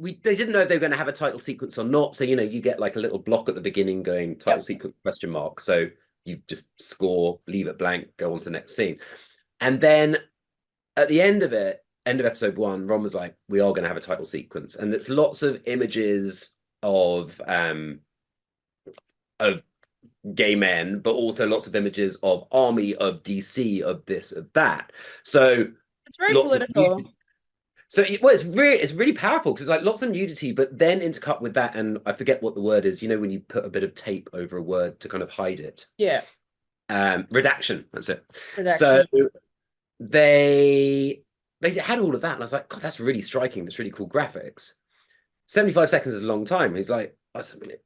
they didn't know if they were going to have a title sequence or not. So, you get like a little block at the beginning going title Yep. sequence question mark. So you just score, leave it blank, go on to the next scene. And then at the end of it, end of episode 1, Ron was like, we are going to have a title sequence. And it's lots of images of gay men, but also lots of images of army, of DC, of this, of that. So It's very lots of political. so it's really powerful because it's like lots of nudity, but then intercut with that, and I forget what the word is. When you put a bit of tape over a word to kind of hide it. Yeah. Redaction. That's it. So Production. they basically had all of that, and I was like, God, that's really striking. That's really cool graphics. 75 seconds is a long time. He's like,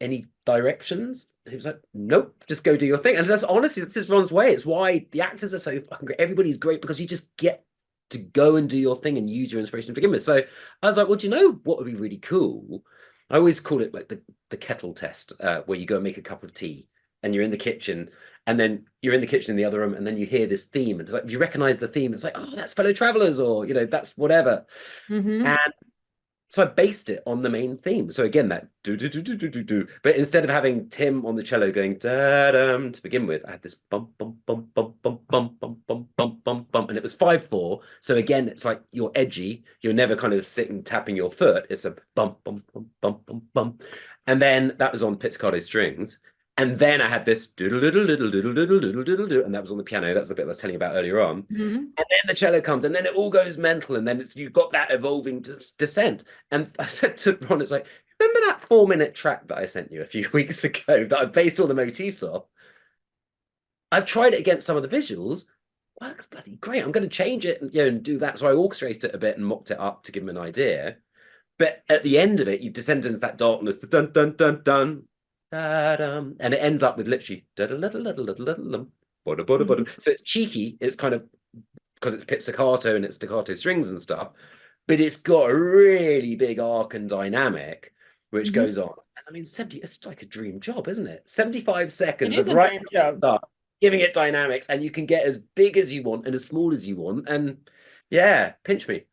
any directions? And he was like, nope, just go do your thing. And that's honestly, that's just Ron's way. It's why the actors are so fucking great. Everybody's great because you just get to go and do your thing and use your inspiration to begin with. So I was like, well, do you know what would be really cool? I always call it like the kettle test, where you go and make a cup of tea and you're in the kitchen, and then you're in the kitchen in the other room, and then you hear this theme, and it's like you recognize the theme. It's like, oh, that's Fellow Travelers, or that's whatever. Mm-hmm. And so I based it on the main theme. So again, that do do do do do do do. But instead of having Tim on the cello going da dum to begin with, I had this bum bum bum bum bum bum bum bum bum bum bum, and it was 5/4. So again, it's like you're edgy. You're never kind of sitting tapping your foot. It's a bum bum bum bum bum bum, and then that was on pizzicato strings. And then I had this doodle doodle doodle doodle doodle doodle doodle doodle, and that was on the piano. That was the bit I was telling you about earlier on. Mm-hmm. And then the cello comes, and then it all goes mental, and then you've got that evolving descent. And I said to Ron, it's like, remember that 4-minute track that I sent you a few weeks ago that I based all the motifs off? I've tried it against some of the visuals. Works bloody great. I'm going to change it and do that. So I orchestrated it a bit and mocked it up to give him an idea. But at the end of it, you descend into that darkness, the dun dun dun dun, da-dum, and it ends up with literally da da da da da da da. So it's cheeky. It's kind of because it's pizzicato and it's staccato strings and stuff, but it's got a really big arc and dynamic which Mm-hmm. goes on. And I mean, 70, it's like a dream job, isn't it? 75 It seconds is of a right dream job. start, giving it dynamics, and you can get as big as you want and as small as you want. And yeah, pinch me.